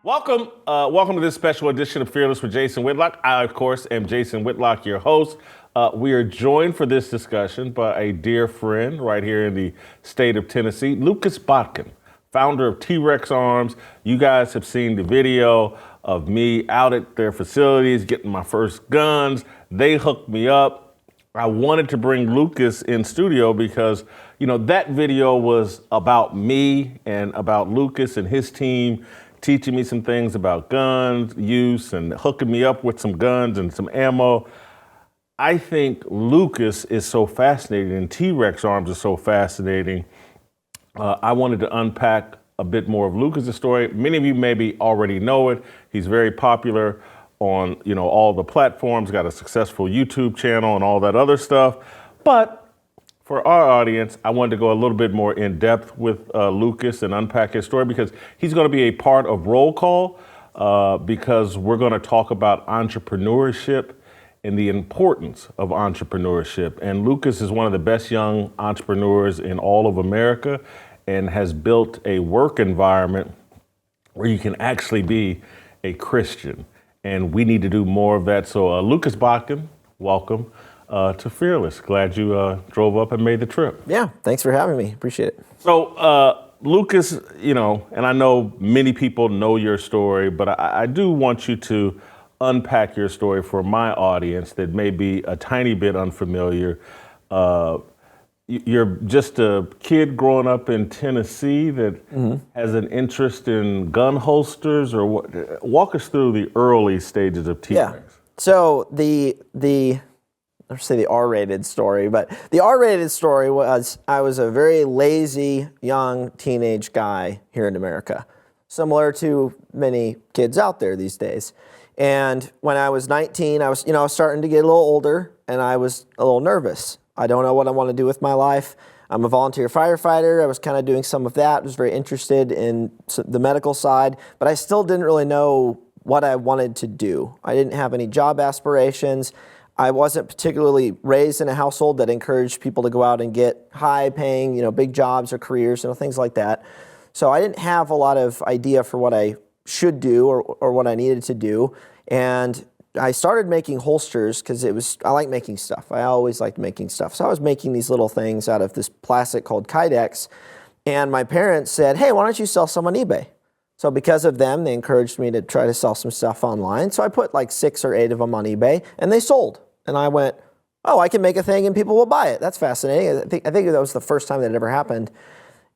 Welcome to this special edition of Fearless with Jason Whitlock. I, of course, am Jason Whitlock, your host. We are joined for this discussion by a dear friend right here in the state of Tennessee, Lucas Botkin, founder of T.REX ARMS. You guys have seen the video of me out at their facilities getting my first guns. They hooked me up. I wanted to bring Lucas in studio because, that video was about me and about Lucas and his team teaching me some things about guns use and hooking me up with some guns and some ammo. I think Lucas is so fascinating and T.REX ARMS is so fascinating. I wanted to unpack a bit more of Lucas's story. Many of you maybe already know it. He's very popular on, all the platforms, got a successful YouTube channel and all that other stuff. But for our audience, I wanted to go a little bit more in depth with Lucas and unpack his story because he's going to be a part of Roll Call because we're going to talk about entrepreneurship and the importance of entrepreneurship. And Lucas is one of the best young entrepreneurs in all of America and has built a work environment where you can actually be a Christian. And we need to do more of that. So Lucas Botkin, welcome to Fearless. Glad you drove up and made the trip. Yeah, thanks for having me. Appreciate it. So Lucas, and I know many people know your story, but I do want you to unpack your story for my audience that may be a tiny bit unfamiliar. You're just a kid growing up in Tennessee that has an interest in gun holsters, or what? Walk us through the early stages of T.REX. Yeah. So I'll say the R-rated story, but the R-rated story was I was a very lazy young teenage guy here in America, similar to many kids out there these days. And when I was 19, I was starting to get a little older, and I was a little nervous. I don't know what I want to do with my life. I'm a volunteer firefighter. I was kind of doing some of that. I was very interested in the medical side, but I still didn't really know what I wanted to do. I didn't have any job aspirations. I wasn't particularly raised in a household that encouraged people to go out and get high-paying, big jobs or careers, things like that. So I didn't have a lot of idea for what I should do or what I needed to do. And I started making holsters because I like making stuff. I always liked making stuff. So I was making these little things out of this plastic called Kydex. And my parents said, hey, why don't you sell some on eBay? So because of them, they encouraged me to try to sell some stuff online. So I put like 6 or 8 of them on eBay, and they sold. And I went, oh, I can make a thing and people will buy it. That's fascinating. I think that was the first time that it ever happened.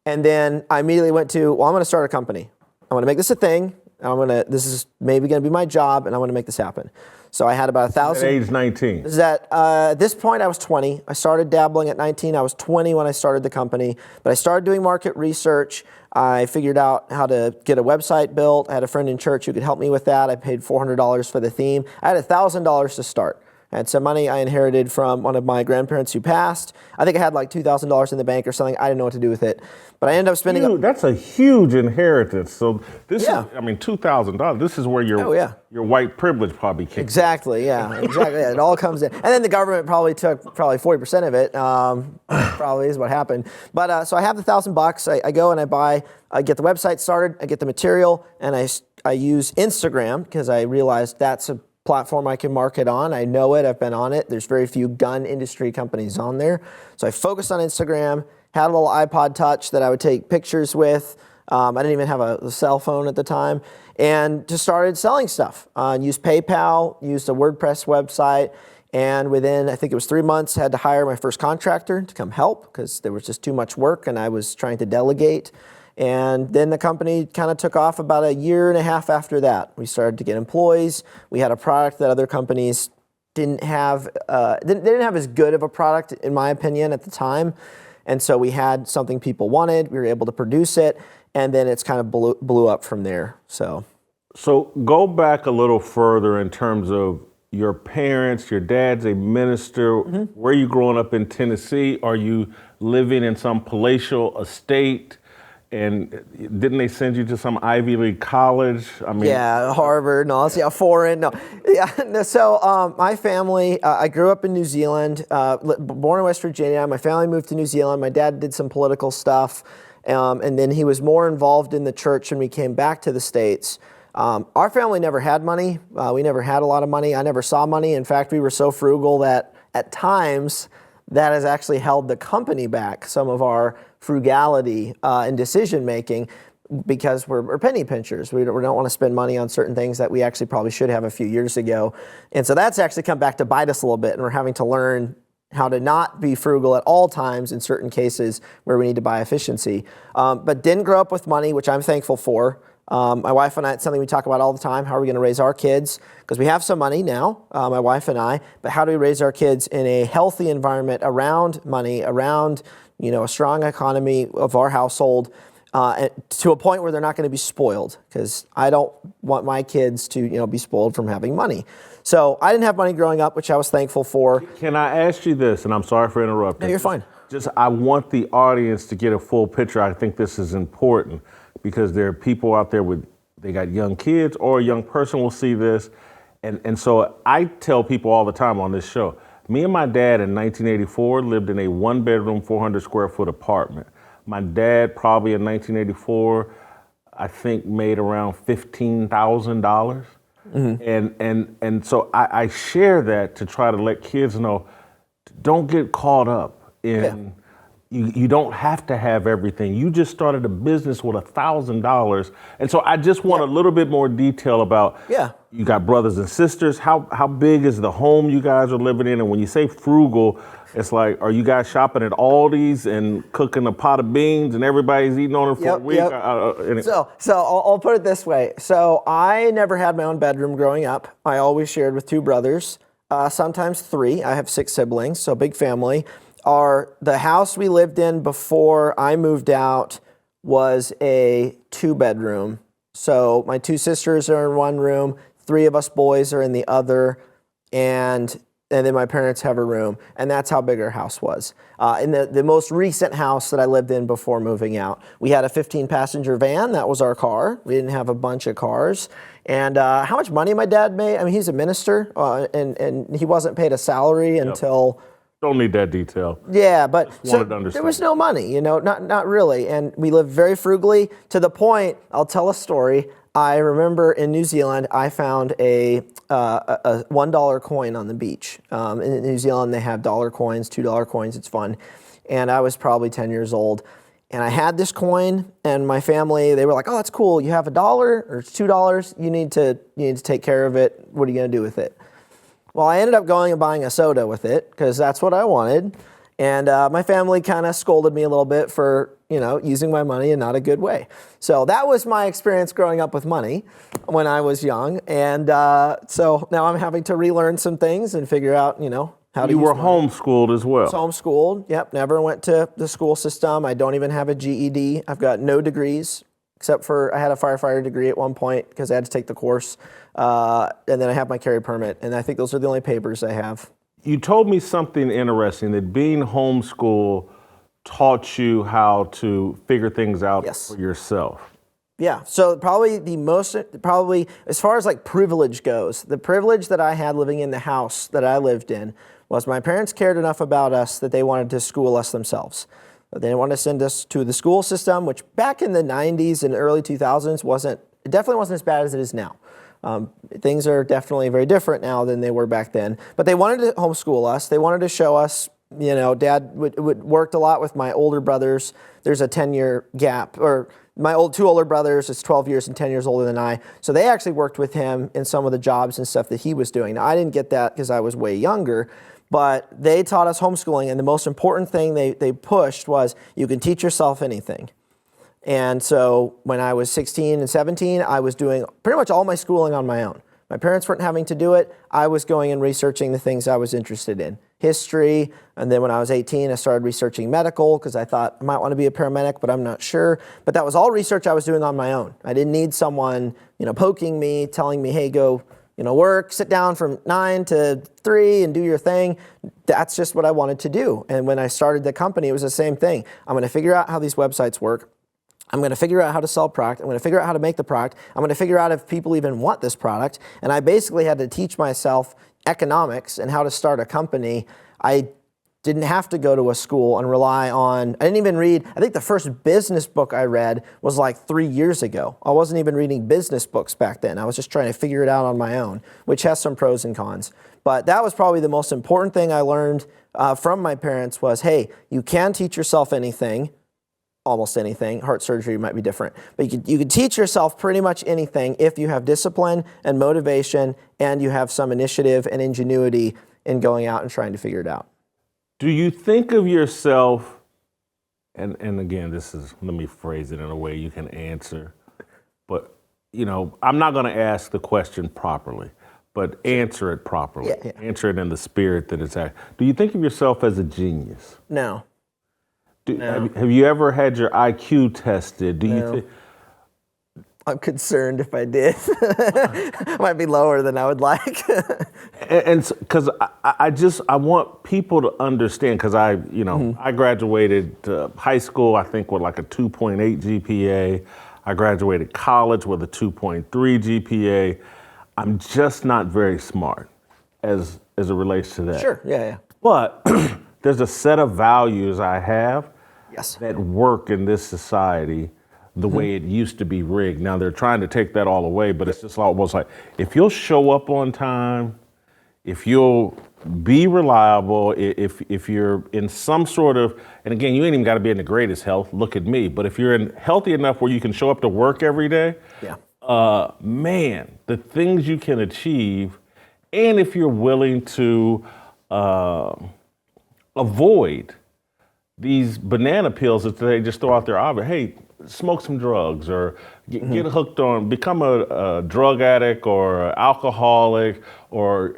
And then I immediately went to, I'm going to start a company. I'm going to make this a thing. This is maybe going to be my job, and I'm going to make this happen. So I had about 1,000. At age 19. At this point, I was 20. I started dabbling at 19. I was 20 when I started the company. But I started doing market research. I figured out how to get a website built. I had a friend in church who could help me with that. I paid $400 for the theme. I had $1,000 to start. I had some money I inherited from one of my grandparents who passed. I think I had like $2,000 in the bank or something. I didn't know what to do with it. But I ended up spending... That's a huge inheritance. So this is, $2,000. This is where your white privilege probably kicks in. Exactly, yeah. Exactly. Yeah, it all comes in. And then the government probably took 40% of it. Probably is what happened. But so I have the $1,000. I go and I get the website started. I get the material. And I use Instagram because I realized that's a platform I can market on. I know it. I've been on it. There's very few gun industry companies on there. So I focused on Instagram, had a little iPod Touch that I would take pictures with. I didn't even have a cell phone at the time. And just started selling stuff. Used PayPal, used a WordPress website. And within, I think it was 3 months, I had to hire my first contractor to come help because there was just too much work and I was trying to delegate. And then the company kind of took off about 1.5 years after that. We started to get employees. We had a product that other companies didn't have. They didn't have as good of a product, in my opinion, at the time. And so we had something people wanted. We were able to produce it. And then it's kind of blew up from there. So go back a little further in terms of your parents. Your dad's a minister. Where are you growing up in Tennessee? Are you living in some palatial estate? And didn't they send you to some Ivy League college? Yeah, Harvard, no, foreign, no. Yeah, so my family, I grew up in New Zealand, born in West Virginia. My family moved to New Zealand. My dad did some political stuff, and then he was more involved in the church when we came back to the States. Our family never had money. We never had a lot of money. I never saw money. In fact, we were so frugal that at times that has actually held the company back, some of our frugality and decision making, because we're penny pinchers. We don't want to spend money on certain things that we actually probably should have a few years ago. And so that's actually come back to bite us a little bit, and we're having to learn how to not be frugal at all times in certain cases where we need to buy efficiency. But didn't grow up with money, which I'm thankful for. My wife and I, it's something we talk about all the time. How are we going to raise our kids? Because we have some money now, my wife and I, but how do we raise our kids in a healthy environment around money, around a strong economy of our household, to a point where they're not going to be spoiled, because I don't want my kids to be spoiled from having money. So I didn't have money growing up, which I was thankful for. Can I ask you this, and I'm sorry for interrupting. No, you're fine. I want the audience to get a full picture. I think this is important because there are people out there they got young kids, or a young person will see this. And so I tell people all the time on this show, me and my dad in 1984 lived in a 1-bedroom, 400 square foot apartment. My dad probably in 1984, I think made around $15,000. Mm-hmm. And so I share that to try to let kids know, don't get caught up in, you don't have to have everything. You just started a business with $1,000. And so I just want a little bit more detail about, you got brothers and sisters. How big is the home you guys are living in? And when you say frugal, it's like, are you guys shopping at Aldi's and cooking a pot of beans and everybody's eating on it for a week? So I'll put it this way. So I never had my own bedroom growing up. I always shared with 2 brothers, sometimes 3. I have 6 siblings, so big family. The house we lived in before I moved out was a 2-bedroom. So my 2 sisters are in one room, 3 of us boys are in the other, and then my parents have a room, and that's how big our house was. In the most recent house that I lived in before moving out, we had a 15-passenger van. That was our car. We didn't have a bunch of cars. And how much money my dad made? I mean, he's a minister, and he wasn't paid a salary until... Don't need that detail. Yeah, but so there was no money, not really. And we lived very frugally, to the point, I'll tell a story. I remember in New Zealand, I found a $1 coin on the beach. In New Zealand, they have dollar coins, $2 coins. It's fun. And I was probably 10 years old. And I had this coin, and my family, they were like, "Oh, that's cool. You have $1 or $2. You need to take care of it. What are you going to do with it?" Well, I ended up going and buying a soda with it because that's what I wanted. And my family kind of scolded me a little bit for, using my money in not a good way. So that was my experience growing up with money when I was young. And so now I'm having to relearn some things and figure out, how to You use were money. homeschooled as well. Homeschooled, yep. Never went to the school system. I don't even have a GED. I've got no degrees, except for I had a firefighter degree at one point because I had to take the course. And then I have my carry permit. And I think those are the only papers I have. You told me something interesting, that being homeschooled taught you how to figure things out for yourself. Yeah, so probably as far as like privilege goes, the privilege that I had living in the house that I lived in was my parents cared enough about us that they wanted to school us themselves. They didn't want to send us to the school system, which back in the 90s and early 2000s definitely wasn't as bad as it is now. Things are definitely very different now than they were back then. But they wanted to homeschool us. They wanted to show us, Dad worked a lot with my older brothers. There's a 10-year gap, or my 2 older brothers is 12 years and 10 years older than I. So they actually worked with him in some of the jobs and stuff that he was doing. Now, I didn't get that because I was way younger, but they taught us homeschooling. And the most important thing they pushed was you can teach yourself anything. And so when I was 16 and 17, I was doing pretty much all my schooling on my own. My parents weren't having to do it. I was going and researching the things I was interested in. History, and then when I was 18, I started researching medical because I thought I might want to be a paramedic, but I'm not sure. But that was all research I was doing on my own. I didn't need someone, poking me, telling me, hey, go, work, sit down from 9 to 3 and do your thing. That's just what I wanted to do. And when I started the company, it was the same thing. I'm going to figure out how these websites work. I'm going to figure out how to sell product. I'm going to figure out how to make the product. I'm going to figure out if people even want this product. And I basically had to teach myself economics and how to start a company. I Didn't have to go to a school and rely on, I didn't even read, I think the first business book I read was like 3 years ago. I wasn't even reading business books back then. I was just trying to figure it out on my own, which has some pros and cons. But that was probably the most important thing I learned from my parents was, hey, you can teach yourself anything, almost anything. Heart surgery might be different. But you can teach yourself pretty much anything if you have discipline and motivation and you have some initiative and ingenuity in going out and trying to figure it out. Do you think of yourself, and again, let me phrase it in a way you can answer, but I'm not going to ask the question properly, but answer it properly. Yeah. Answer it in the spirit that it's at. Do you think of yourself as a genius? No. No. Have you ever had your IQ tested? No. I'm concerned if I did. It might be lower than I would like. And because I want people to understand, because I graduated high school, I think, with like a 2.8 GPA. I graduated college with a 2.3 GPA. I'm just not very smart as it relates to that. Sure, yeah. But there's a set of values I have that work in this society the way it used to be rigged. Now they're trying to take that all away, but it's just almost like, if you'll show up on time, if you'll be reliable, if you're in some sort of, and again, you ain't even got to be in the greatest health, look at me, but if you're healthy enough where you can show up to work every day, man, the things you can achieve, and if you're willing to avoid these banana pills that they just throw out there, hey, smoke some drugs or get hooked on, become a drug addict or alcoholic, or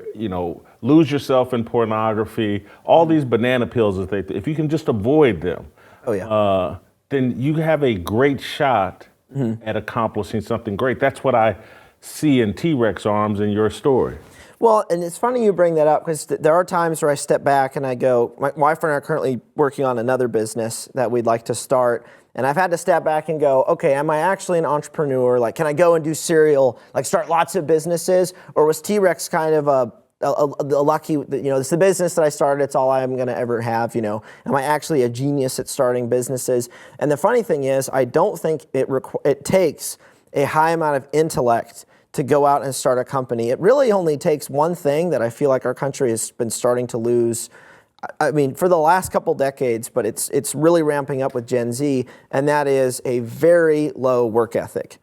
lose yourself in pornography. All these banana pills that if you can just avoid them, then you have a great shot at accomplishing something great. That's what I see in T.REX Arms in your story. Well, and it's funny you bring that up, because there are times where I step back and I go, my wife and I are currently working on another business that we'd like to start. And I've had to step back and go, okay, am I actually an entrepreneur? Like, can I go and do serial, like start lots of businesses? Or was T.REX kind of a lucky, it's the business that I started, it's all I'm gonna ever have, Am I actually a genius at starting businesses? And the funny thing is, I don't think it takes a high amount of intellect to go out and start a company. It really only takes one thing that I feel like our country has been starting to lose, I mean, for the last couple decades, but it's really ramping up with Gen Z, and that is a very low work ethic.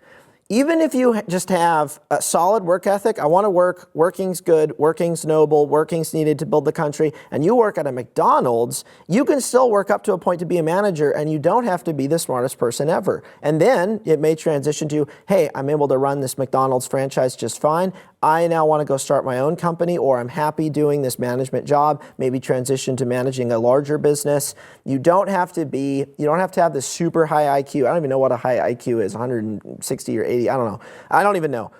Even if you just have a solid work ethic, I want to work, working's good, working's noble, working's needed to build the country, and you work at a McDonald's, you can still work up to a point to be a manager, and you don't have to be the smartest person ever. And then it may transition to, hey, I'm able to run this McDonald's franchise just fine. I now want to go start my own company, or I'm happy doing this management job, maybe transition to managing a larger business. You don't have to have this super high IQ. I don't even know what a high IQ is, 160 or 80, I don't know. I don't even know.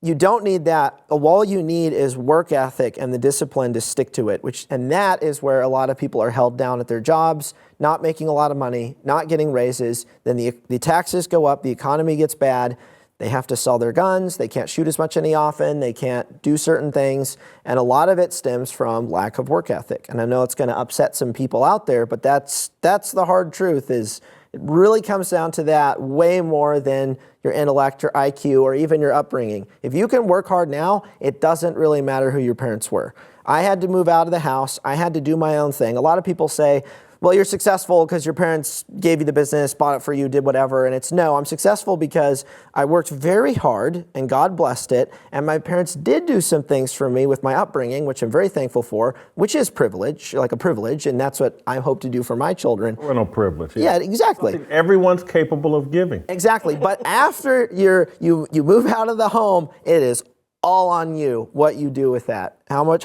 You don't need that. All you need is work ethic and the discipline to stick to it, and that is where a lot of people are held down at their jobs, not making a lot of money, not getting raises. Then the taxes go up, the economy gets bad. They have to sell their guns, they can't shoot as much any often, they can't do certain things, and a lot of it stems from lack of work ethic. And I know it's gonna upset some people out there, but that's the hard truth, is it really comes down to that way more than your intellect or IQ or even your upbringing. If you can work hard now, it doesn't really matter who your parents were. I had to move out of the house, I had to do my own thing. A lot of people say, well, you're successful because your parents gave you the business, bought it for you, did whatever. And it's no, I'm successful because I worked very hard and God blessed it. And my parents did do some things for me with my upbringing, which I'm very thankful for, which is privilege, like a privilege. And that's what I hope to do for my children. We're no privilege. Yeah, exactly. Everyone's capable of giving. Exactly. But after you move out of the home, it is all on you, what you do with that, how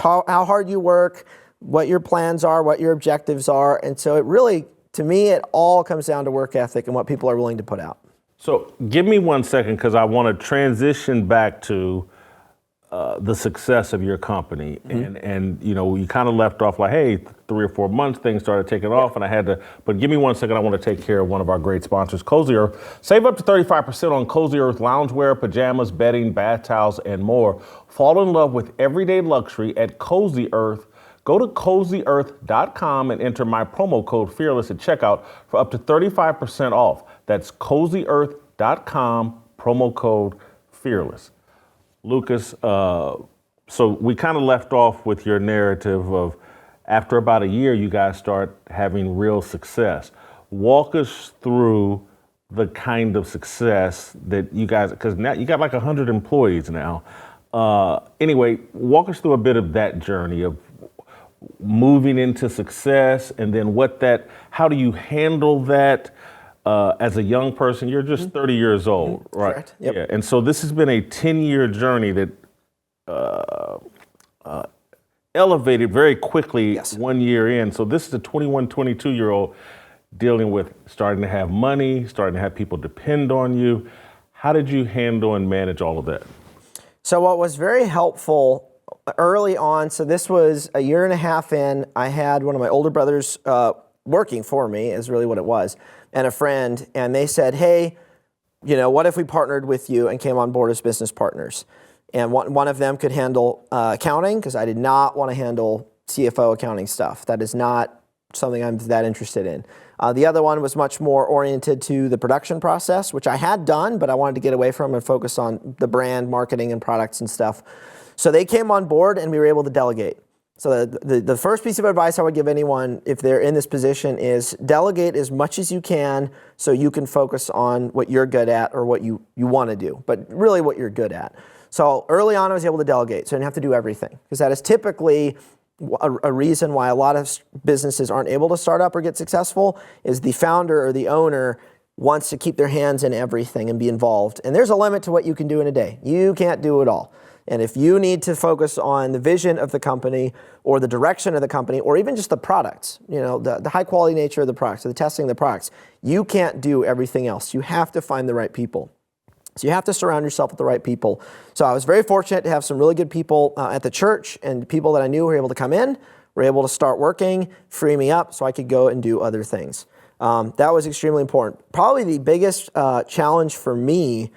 hard you work, what your plans are, what your objectives are. And so it really, to me, it all comes down to work ethic and what people are willing to put out. So give me 1 second, because I want to transition back to the success of your company. And you kind of left off like, hey, 3 or 4 months, things started taking off, and I had to, but give me 1 second, I want to take care of one of our great sponsors, Cozy Earth. Save up to 35% on Cozy Earth loungewear, pajamas, bedding, bath towels, and more. Fall in love with everyday luxury at Cozy Earth. Go to CozyEarth.com and enter my promo code FEARLESS at checkout for up to 35% off. That's CozyEarth.com, promo code FEARLESS. Lucas, so we kind of left off with your narrative of after about a year, you guys start having real success. Walk us through the kind of success that you guys, because now you got like 100 employees now. Anyway, walk us through a bit of that journey of moving into success, and then how do you handle that as a young person? You're just 30 years old, right? Correct. Yep. Yeah. And so this has been a 10-year journey that elevated very quickly. Yes. 1 year in. So this is a 21, 22-year-old dealing with starting to have money, starting to have people depend on you. How did you handle and manage all of that? So what was very helpful early on, so this was a year and a half in, I had one of my older brothers working for me, is really what it was, and a friend, and they said, hey, what if we partnered with you and came on board as business partners? And one of them could handle accounting, because I did not want to handle CFO accounting stuff. That is not something I'm that interested in. The other one was much more oriented to the production process, which I had done, but I wanted to get away from and focus on the brand, marketing, and products and stuff. So they came on board and we were able to delegate. So the first piece of advice I would give anyone if they're in this position is delegate as much as you can so you can focus on what you're good at or what you want to do, but really what you're good at. So early on I was able to delegate, so I didn't have to do everything, because that is typically a reason why a lot of businesses aren't able to start up or get successful is the founder or the owner wants to keep their hands in everything and be involved. And there's a limit to what you can do in a day. You can't do it all. And if you need to focus on the vision of the company or the direction of the company or even just the products, the high quality nature of the products or the testing of the products, you can't do everything else. You have to find the right people. So you have to surround yourself with the right people. So I was very fortunate to have some really good people at the church, and people that I knew were able to come in, were able to start working, free me up so I could go and do other things. That was extremely important. Probably the biggest challenge for me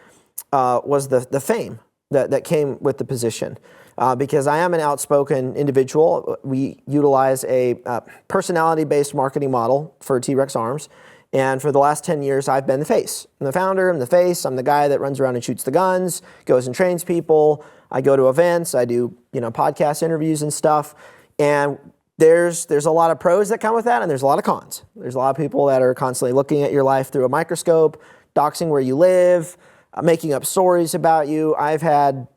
was the fame that came with the position. Because I am an outspoken individual. We utilize a personality-based marketing model for T.REX ARMS. And for the last 10 years, I've been the face. I'm the founder, I'm the face, I'm the guy that runs around and shoots the guns, goes and trains people. I go to events, I do podcast interviews and stuff. And there's a lot of pros that come with that, and there's a lot of cons. There's a lot of people that are constantly looking at your life through a microscope, doxing where you live, making up stories about you. I've had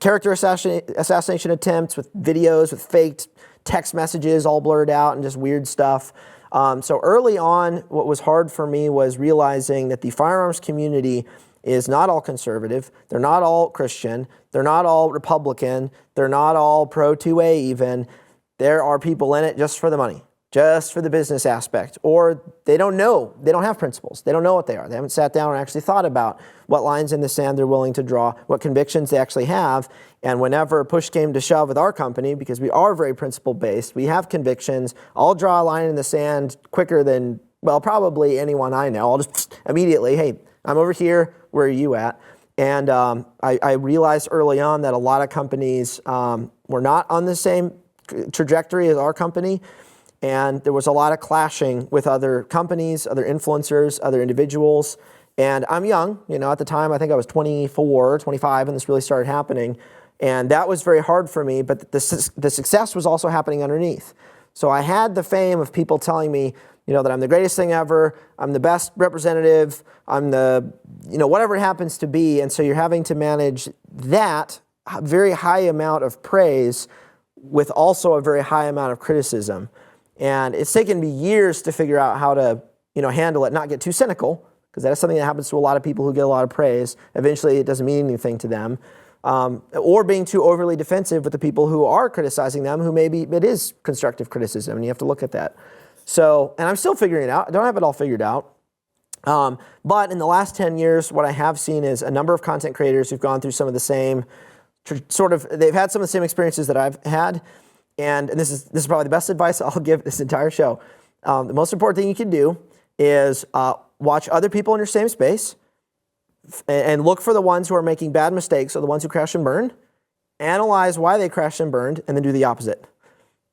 character assassination attempts with videos, with faked text messages all blurred out and just weird stuff. So early on, what was hard for me was realizing that the firearms community is not all conservative. They're not all Christian. They're not all Republican. They're not all pro-2A even. There are people in it just for the money, just for the business aspect, or they don't know. They don't have principles. They don't know what they are. They haven't sat down and actually thought about what lines in the sand they're willing to draw, what convictions they actually have. And whenever push came to shove with our company, because we are very principle-based, we have convictions, I'll draw a line in the sand quicker than, probably anyone I know. I'll just immediately, hey, I'm over here, where are you at? And I realized early on that a lot of companies were not on the same trajectory as our company. And there was a lot of clashing with other companies, other influencers, other individuals. And I'm young, at the time, I think I was 24, 25, and this really started happening. And that was very hard for me, but the success was also happening underneath. So I had the fame of people telling me, that I'm the greatest thing ever, I'm the best representative, I'm the, whatever it happens to be. And so you're having to manage that very high amount of praise with also a very high amount of criticism. And it's taken me years to figure out how to, handle it, not get too cynical, because that is something that happens to a lot of people who get a lot of praise. Eventually, it doesn't mean anything to them. Or being too overly defensive with the people who are criticizing them, who maybe it is constructive criticism, and you have to look at that. So, and I'm still figuring it out. I don't have it all figured out. But in the last 10 years, what I have seen is a number of content creators who've gone through some of the same, they've had some of the same experiences that I've had. And this is probably the best advice I'll give this entire show. The most important thing you can do is watch other people in your same space and look for the ones who are making bad mistakes or the ones who crash and burn. Analyze why they crashed and burned, and then do the opposite.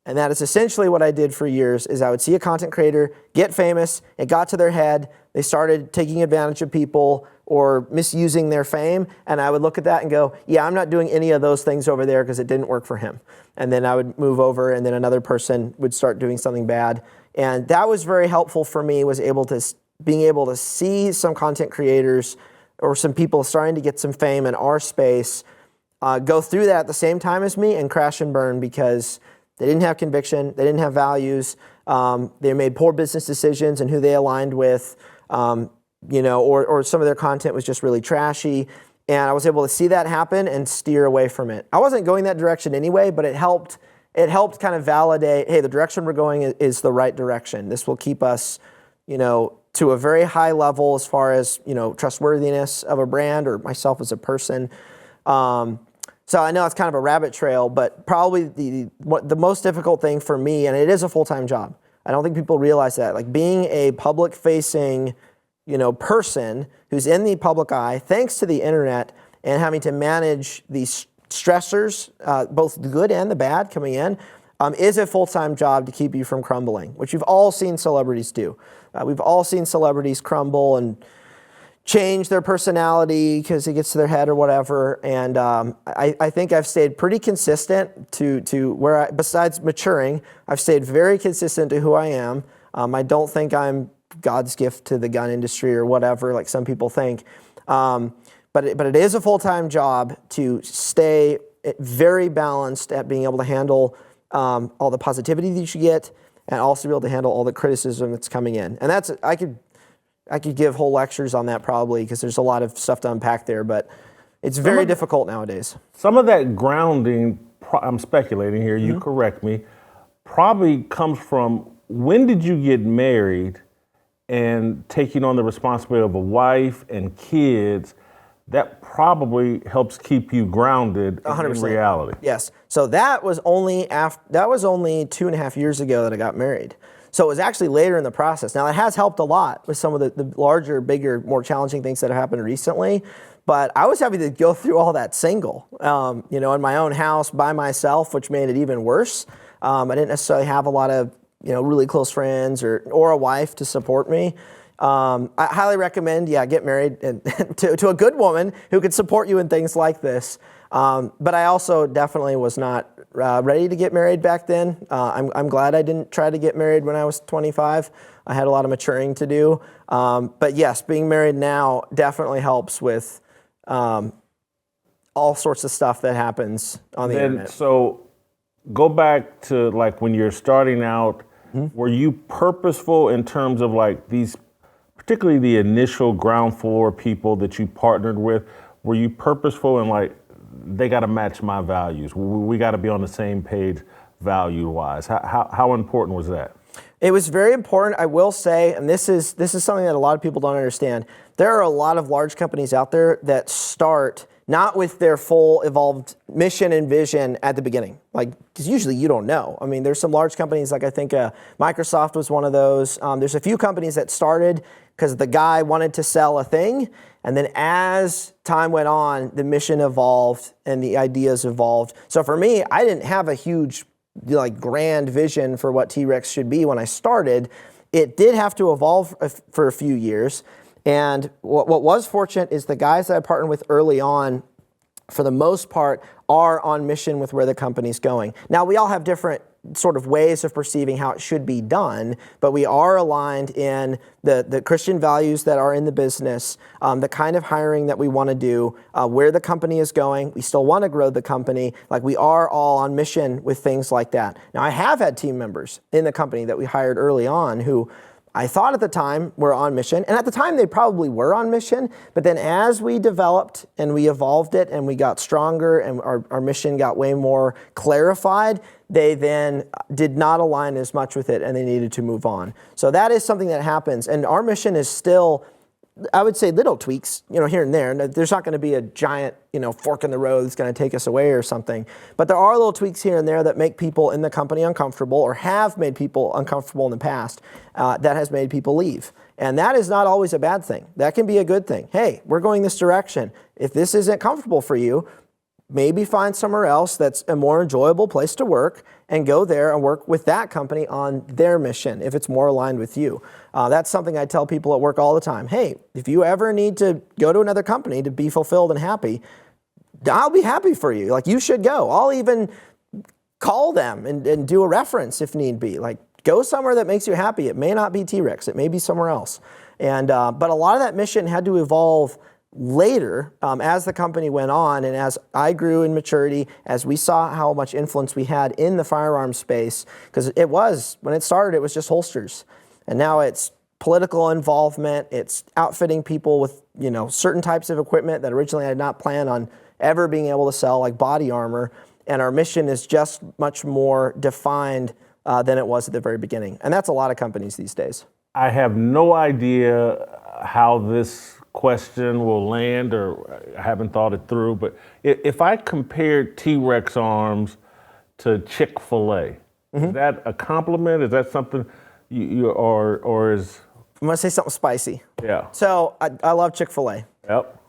And that is essentially what I did for years, is I would see a content creator get famous, it got to their head, they started taking advantage of people or misusing their fame, and I would look at that and go, yeah, I'm not doing any of those things over there because it didn't work for him. And then I would move over, and then another person would start doing something bad. And that was very helpful for me, was being able to see some content creators or some people starting to get some fame in our space go through that at the same time as me and crash and burn because they didn't have conviction, they didn't have values, they made poor business decisions and who they aligned with, or some of their content was just really trashy. And I was able to see that happen and steer away from it. I wasn't going that direction anyway, but it helped kind of validate, hey, the direction we're going is the right direction. This will keep us, to a very high level as far as, trustworthiness of a brand or myself as a person. So I know it's kind of a rabbit trail, but probably the most difficult thing for me, and it is a full-time job. I don't think people realize that. Like being a public-facing, person who's in the public eye, thanks to the internet, and having to manage these stressors, both the good and the bad coming in, is a full-time job to keep you from crumbling, which you've all seen celebrities do. We've all seen celebrities crumble and change their personality because it gets to their head or whatever. And I think I've stayed pretty consistent to where besides maturing, I've stayed very consistent to who I am. I don't think I'm God's gift to the gun industry or whatever, like some people think. But it is a full-time job to stay very balanced at being able to handle all the positivity that you get and also be able to handle all the criticism that's coming in. And that's, I could give whole lectures on that probably because there's a lot of stuff to unpack there, but it's very difficult nowadays. Some of that grounding, I'm speculating here, you correct me, probably comes from when did you get married and taking on the responsibility of a wife and kids. That probably helps keep you grounded 100%. In reality. Yes. So that was only 2.5 years ago that I got married. So it was actually later in the process. Now, it has helped a lot with some of the larger, bigger, more challenging things that have happened recently. But I was having to go through all that single, in my own house by myself, which made it even worse. I didn't necessarily have a lot of, really close friends or a wife to support me. I highly recommend, get married and to a good woman who could support you in things like this. But I also definitely was not ready to get married back then. I'm glad I didn't try to get married when I was 25. I had a lot of maturing to do. But yes, being married now definitely helps with all sorts of stuff that happens on the internet. So go back to like when you're starting out, were you purposeful in terms of like these, particularly the initial ground floor people that you partnered with, were you purposeful in like, they got to match my values. We got to be on the same page value-wise. How important was that? It was very important, I will say, and this is something that a lot of people don't understand. There are a lot of large companies out there that start not with their full evolved mission and vision at the beginning. Because usually you don't know. I mean, there's some large companies, like I think Microsoft was one of those. There's a few companies that started because the guy wanted to sell a thing. And then as time went on, the mission evolved and the ideas evolved. So for me, I didn't have a huge, grand vision for what T.REX should be when I started. It did have to evolve for a few years. And what was fortunate is the guys that I partnered with early on, for the most part, are on mission with where the company's going. Now, we all have different sort of ways of perceiving how it should be done, but we are aligned in the Christian values that are in the business, the kind of hiring that we want to do, where the company is going. We still want to grow the company. We are all on mission with things like that. Now, I have had team members in the company that we hired early on who I thought at the time were on mission, and at the time they probably were on mission, but then as we developed and we evolved it and we got stronger and our mission got way more clarified, they then did not align as much with it and they needed to move on. So that is something that happens, and our mission is still, I would say, little tweaks, here and there. There's not going to be a giant, fork in the road that's going to take us away or something. But there are little tweaks here and there that make people in the company uncomfortable or have made people uncomfortable in the past that has made people leave. And that is not always a bad thing. That can be a good thing. Hey, we're going this direction. If this isn't comfortable for you, maybe find somewhere else that's a more enjoyable place to work and go there and work with that company on their mission if it's more aligned with you. That's something I tell people at work all the time. Hey, if you ever need to go to another company to be fulfilled and happy, I'll be happy for you. Like, you should go. I'll even call them and do a reference if need be. Like, go somewhere that makes you happy. It may not be T.REX. It may be somewhere else. And but a lot of that mission had to evolve later as the company went on and as I grew in maturity, as we saw how much influence we had in the firearms space, because when it started, it was just holsters. And now it's political involvement. It's outfitting people with, certain types of equipment that originally I had not planned on ever being able to sell, like body armor. And our mission is just much more defined than it was at the very beginning. And that's a lot of companies these days. I have no idea how this question will land, or I haven't thought it through, but if I compared T.REX Arms to Chick-fil-A, is that a compliment? Is that something or is... I'm gonna say something spicy. Yeah. So I love Chick-fil-A. Yep.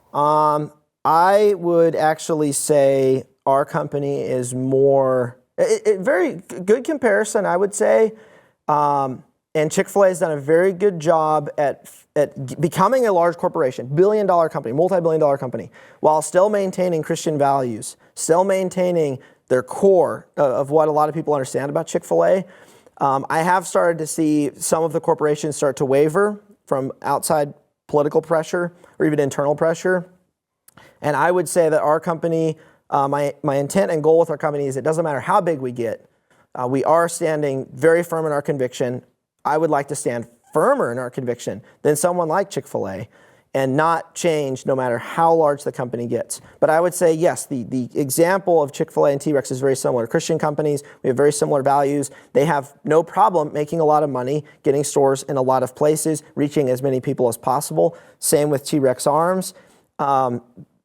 I would actually say our company is more, very good comparison, I would say. And Chick-fil-A has done a very good job at becoming a large corporation, billion-dollar company, multi-billion-dollar company, while still maintaining Christian values, still maintaining their core of what a lot of people understand about Chick-fil-A. I have started to see some of the corporations start to waver from outside political pressure or even internal pressure. And I would say that our company, my intent and goal with our company is it doesn't matter how big we get, we are standing very firm in our conviction. I would like to stand firmer in our conviction than someone like Chick-fil-A and not change no matter how large the company gets. But I would say, yes, the example of Chick-fil-A and T.REX is very similar. Christian companies, we have very similar values. They have no problem making a lot of money, getting stores in a lot of places, reaching as many people as possible. Same with T.REX Arms. In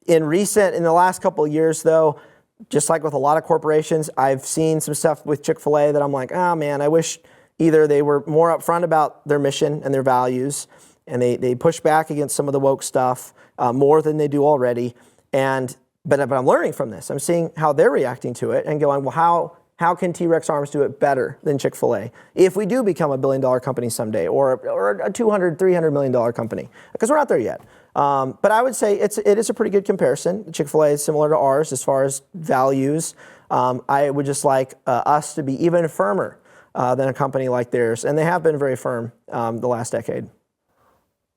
the last couple of years, though, just like with a lot of corporations, I've seen some stuff with Chick-fil-A that I'm like, oh man, I wish either they were more upfront about their mission and their values, and they push back against some of the woke stuff more than they do already. But I'm learning from this. I'm seeing how they're reacting to it and going, well, how can T.REX Arms do it better than Chick-fil-A if we do become a billion-dollar company someday, or a $200, $300 million company? Because we're not there yet. But I would say it is a pretty good comparison. Chick-fil-A is similar to ours as far as values. I would just like us to be even firmer than a company like theirs. And they have been very firm the last decade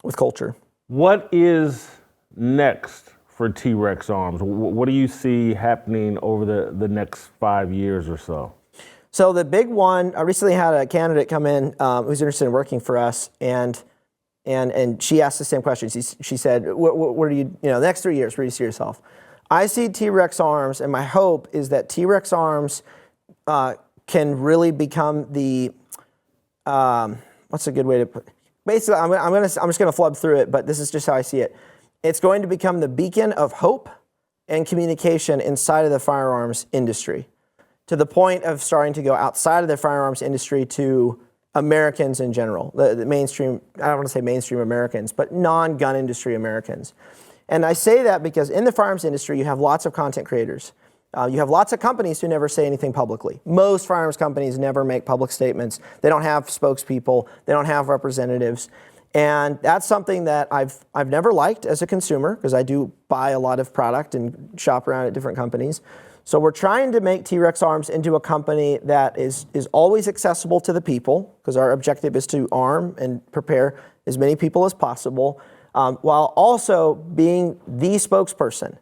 with culture. What is next for T.REX Arms? What do you see happening over the next 5 years or so? So the big one, I recently had a candidate come in who's interested in working for us, and she asked the same question. She said, where do you, the next 3 years, where do you see yourself? I see T.REX Arms, and my hope is that T.REX Arms can really become the, what's a good way to put it? Basically, I'm just gonna flub through it, but this is just how I see it. It's going to become the beacon of hope and communication inside of the firearms industry, to the point of starting to go outside of the firearms industry to Americans in general, the mainstream, I don't want to say mainstream Americans, but non-gun industry Americans. And I say that because in the firearms industry, you have lots of content creators. You have lots of companies who never say anything publicly. Most firearms companies never make public statements. They don't have spokespeople. They don't have representatives. And that's something that I've never liked as a consumer, because I do buy a lot of product and shop around at different companies. So we're trying to make T.REX Arms into a company that is always accessible to the people, because our objective is to arm and prepare as many people as possible, while also being the spokesperson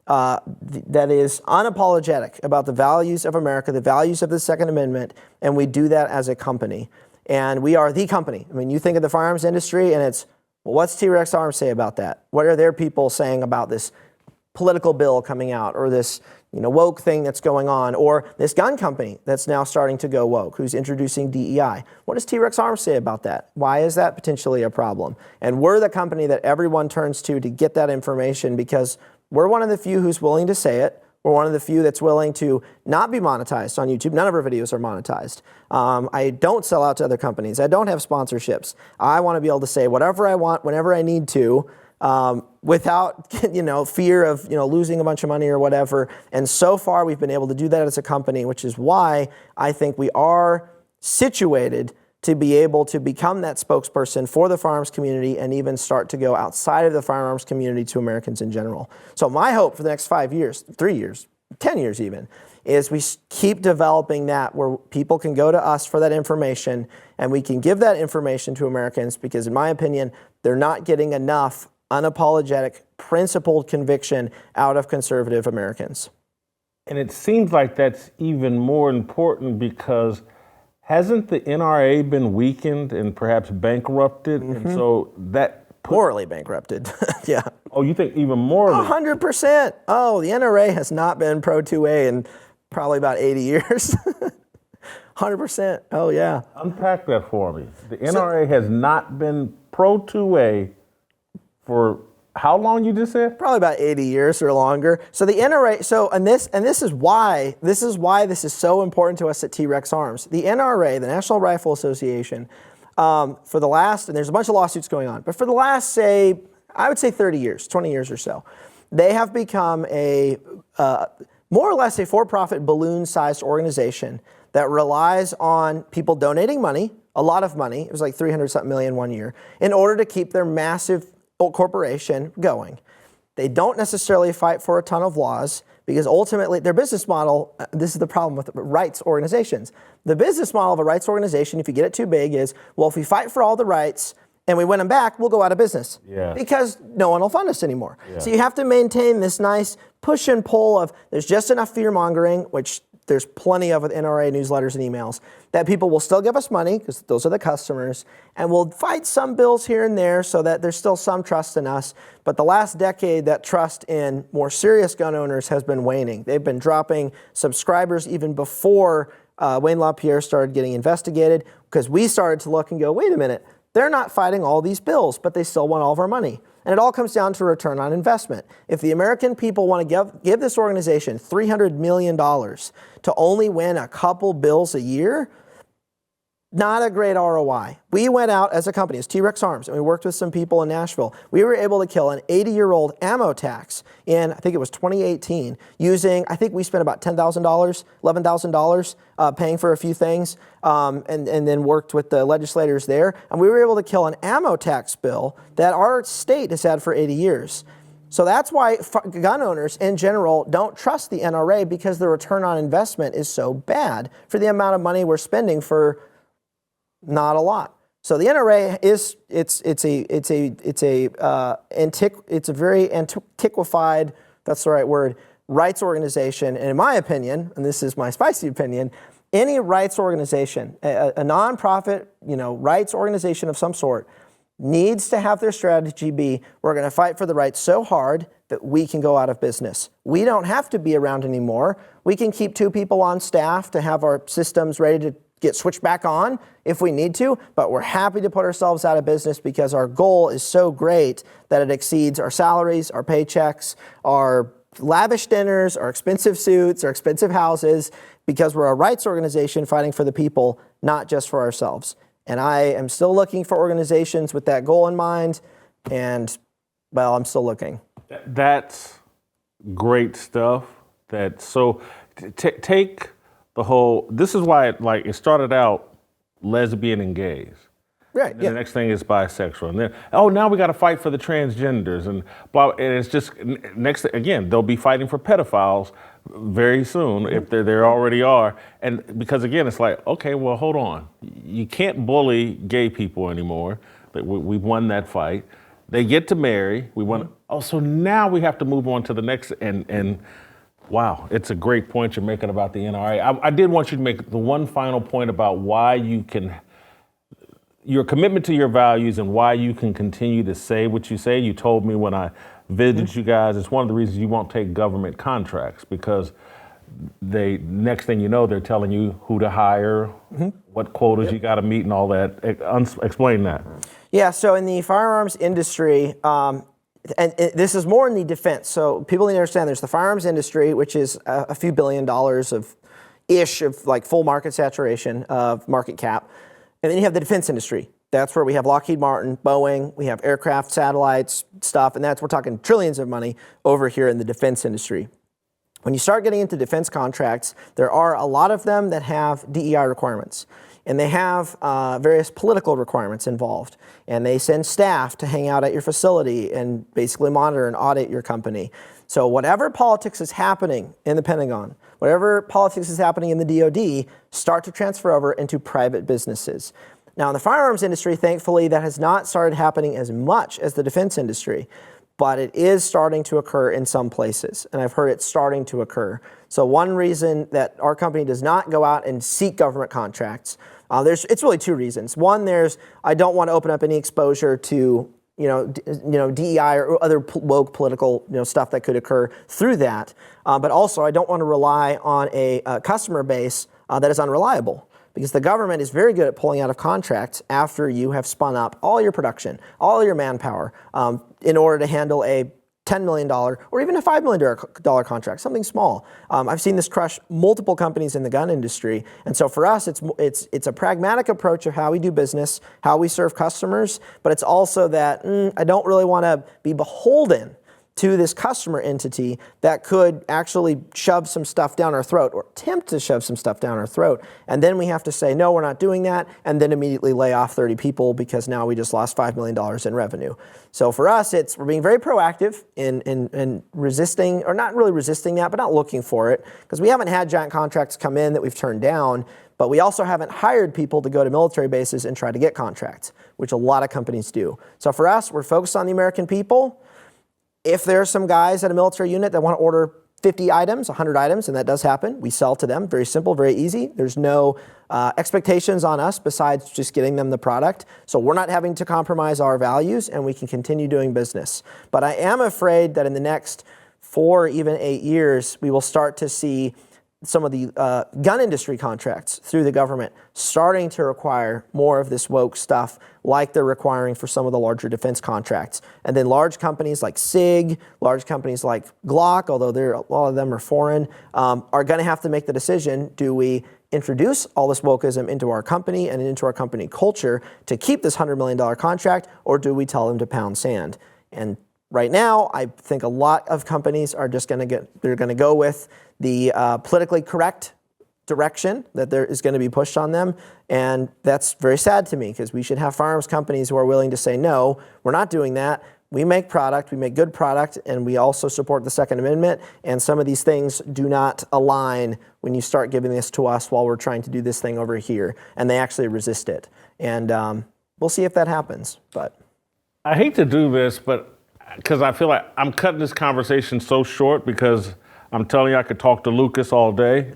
that is unapologetic about the values of America, the values of the Second Amendment, and we do that as a company. And we are the company. I mean, you think of the firearms industry and it's, well, what's T.REX Arms say about that? What are their people saying about this political bill coming out, or this woke thing that's going on, or this gun company that's now starting to go woke, who's introducing DEI? What does T.REX Arms say about that? Why is that potentially a problem? And we're the company that everyone turns to get that information, because we're one of the few who's willing to say it. We're one of the few that's willing to not be monetized on YouTube. None of our videos are monetized. I don't sell out to other companies. I don't have sponsorships. I want to be able to say whatever I want, whenever I need to, without fear of losing a bunch of money or whatever. And so far, we've been able to do that as a company, which is why I think we are situated to be able to become that spokesperson for the firearms community and even start to go outside of the firearms community to Americans in general. So my hope for the next 5 years, 3 years, 10 years even, is we keep developing that where people can go to us for that information and we can give that information to Americans because, in my opinion, they're not getting enough unapologetic, principled conviction out of conservative Americans. And it seems like that's even more important because hasn't the NRA been weakened and perhaps bankrupted? And so that Morally bankrupted. Yeah. Oh, you think even more? 100%. Oh, the NRA has not been pro 2A in probably about 80 years. 100%. Oh, yeah. Unpack that for me. The NRA has not been pro 2A for how long you just said? Probably about 80 years or longer. So the NRA, this is why this is so important to us at T.REX Arms. The NRA, the National Rifle Association, for the last, and there's a bunch of lawsuits going on, but for the last, say, I would say 30 years, 20 years or so, they have become a more or less a for-profit balloon-sized organization that relies on people donating money, a lot of money, it was like 300-something million one year, in order to keep their massive corporation going. They don't necessarily fight for a ton of laws because ultimately their business model, this is the problem with rights organizations. The business model of a rights organization, if you get it too big, is, well, if we fight for all the rights and we win them back, we'll go out of business. Yeah. Because no one will fund us anymore. Yeah. So you have to maintain this nice push and pull of there's just enough fear mongering, which there's plenty of with NRA newsletters and emails, that people will still give us money because those are the customers, and we'll fight some bills here and there so that there's still some trust in us. But the last decade, that trust in more serious gun owners has been waning. They've been dropping subscribers even before Wayne LaPierre started getting investigated because we started to look and go, wait a minute, they're not fighting all these bills, but they still want all of our money. And it all comes down to return on investment. If the American people want to give this organization $300 million to only win a couple bills a year, not a great ROI. We went out as a company, as T.REX Arms, and we worked with some people in Nashville. We were able to kill an 80-year-old ammo tax in, I think it was 2018, using, I think we spent about $10,000, $11,000 paying for a few things, and then worked with the legislators there. And we were able to kill an ammo tax bill that our state has had for 80 years. So that's why gun owners in general don't trust the NRA because the return on investment is so bad for the amount of money we're spending for not a lot. So the NRA is it's a very antiquified, that's the right word, rights organization. And in my opinion, and this is my spicy opinion, any rights organization, a nonprofit, rights organization of some sort, needs to have their strategy be, we're going to fight for the rights so hard that we can go out of business. We don't have to be around anymore. We can keep 2 people on staff to have our systems ready to get switched back on if we need to, but we're happy to put ourselves out of business because our goal is so great that it exceeds our salaries, our paychecks, our lavish dinners, our expensive suits, our expensive houses, because we're a rights organization fighting for the people, not just for ourselves. And I am still looking for organizations with that goal in mind, and, well, I'm still looking. That's great stuff. Take the whole, this is why it started out lesbian and gays. Right, And the next thing is bisexual. And then, now we got to fight for the transgenders and blah. And it's just, again, they'll be fighting for pedophiles very soon if there already are. And because, again, it's like, okay, well, hold on. You can't bully gay people anymore. We've won that fight. They get to marry. We won. So now we have to move on to the next. And wow, it's a great point you're making about the NRA. I did want you to make the one final point about why your commitment to your values and why you can continue to say what you say. You told me when I visited you guys, it's one of the reasons you won't take government contracts because next thing you know, they're telling you who to hire, what quotas you got to meet and all that. Explain that. Yeah, so in the firearms industry, and this is more in the defense. So people need to understand there's the firearms industry, which is a few $1 billion of like full market saturation of market cap. And then you have the defense industry, That's where we have Lockheed Martin, Boeing, we have aircraft, satellites, stuff, and we're talking trillions of money over here in the defense industry. When you start getting into defense contracts, there are a lot of them that have DEI requirements. And they have various political requirements involved. And they send staff to hang out at your facility and basically monitor and audit your company. So whatever politics is happening in the Pentagon, whatever politics is happening in the DoD, start to transfer over into private businesses. Now in the firearms industry, thankfully, that has not started happening as much as the defense industry. But it is starting to occur in some places, and I've heard it's starting to occur. So one reason that our company does not go out and seek government contracts, it's really two reasons. One, I don't want to open up any exposure to DEI or other woke political stuff that could occur through that. But also, I don't want to rely on a customer base that is unreliable. Because the government is very good at pulling out of contracts after you have spun up all your production, all your manpower, in order to handle a $10 million or even a $5 million contract, something small. I've seen this crush multiple companies in the gun industry. And so for us, it's a pragmatic approach of how we do business, how we serve customers, but it's also that I don't really want to be beholden to this customer entity that could actually shove some stuff down our throat or attempt to shove some stuff down our throat. And then we have to say, no, we're not doing that, and then immediately lay off 30 people because now we just lost $5 million in revenue. So for us, we're being very proactive in resisting, or not really resisting that, but not looking for it, because we haven't had giant contracts come in that we've turned down, but we also haven't hired people to go to military bases and try to get contracts, which a lot of companies do. So for us, we're focused on the American people. If there are some guys at a military unit that want to order 50 items, 100 items, and that does happen, we sell to them. Very simple, very easy. There's no expectations on us besides just getting them the product. So we're not having to compromise our values, and we can continue doing business. But I am afraid that in the next 4 or even 8 years, we will start to see some of the gun industry contracts through the government starting to require more of this woke stuff like they're requiring for some of the larger defense contracts. And then large companies like SIG, large companies like Glock, although a lot of them are foreign, are going to have to make the decision, do we introduce all this wokeism into our company and into our company culture to keep this $100 million contract, or do we tell them to pound sand? And right now, I think a lot of companies are just going to go with the politically correct direction that there is going to be pushed on them. And that's very sad to me, because we should have firearms companies who are willing to say, no, we're not doing that. We make product, we make good product, and we also support the Second Amendment. And some of these things do not align when you start giving this to us while we're trying to do this thing over here. And they actually resist it. And we'll see if that happens. But I hate to do this, but because I feel like I'm cutting this conversation so short, because I'm telling you, I could talk to Lucas all day.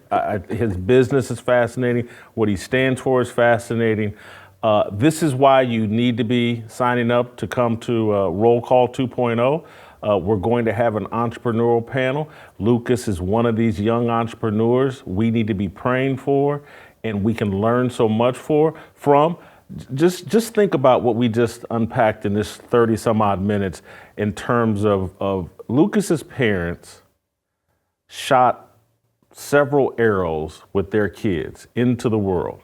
His business is fascinating. What he stands for is fascinating. This is why you need to be signing up to come to Roll Call 2.0. We're going to have an entrepreneurial panel. Lucas is one of these young entrepreneurs we need to be praying for, and we can learn so much from. Just think about what we just unpacked in this 30 some odd minutes in terms of Lucas's parents shot several arrows with their kids into the world.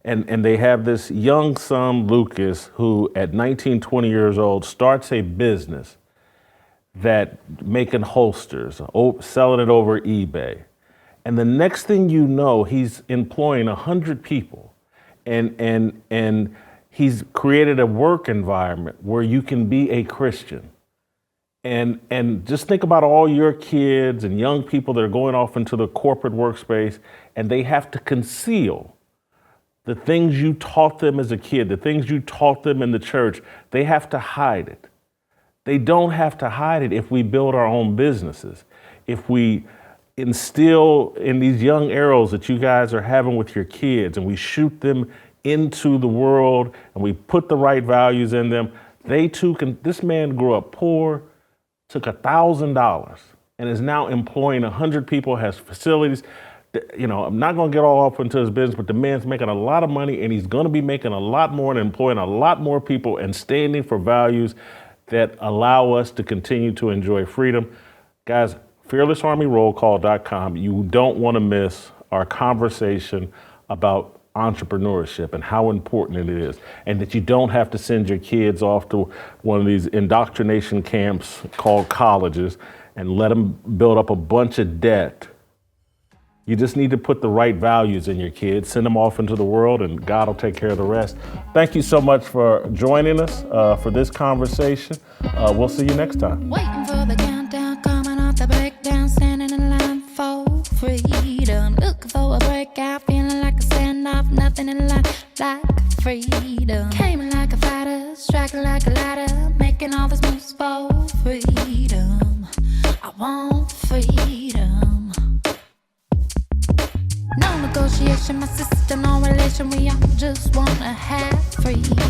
And they have this young son, Lucas, who at 19, 20 years old starts a business that making holsters, selling it over eBay. And the next thing you know, he's employing 100 people. And he's created a work environment where you can be a Christian. And just think about all your kids and young people that are going off into the corporate workspace, and they have to conceal the things you taught them as a kid, the things you taught them in the church. They have to hide it. They don't have to hide it if we build our own businesses. If we instill in these young arrows that you guys are having with your kids, and we shoot them into the world, and we put the right values in them, they too can. This man grew up poor, took $1,000, and is now employing 100 people, has facilities. You know, I'm not going to get all up into his business, but the man's making a lot of money, and he's going to be making a lot more and employing a lot more people and standing for values that allow us to continue to enjoy freedom. Guys, fearlessarmyrollcall.com. You don't want to miss our conversation about entrepreneurship and how important it is, and that you don't have to send your kids off to one of these indoctrination camps called colleges and let them build up a bunch of debt. You just need to put the right values in your kids, send them off into the world, and God will take care of the rest. Thank you so much for joining us for this conversation. We'll see you next time. Waiting for the countdown, coming off the breakdown, standing in line for freedom. Looking for a breakout, feeling like a standoff, nothing in life like freedom. Came in like a fighter, striking like a ladder, making all these moves for freedom. I want freedom. No negotiation, my sister, no relation. We all just wanna have freedom.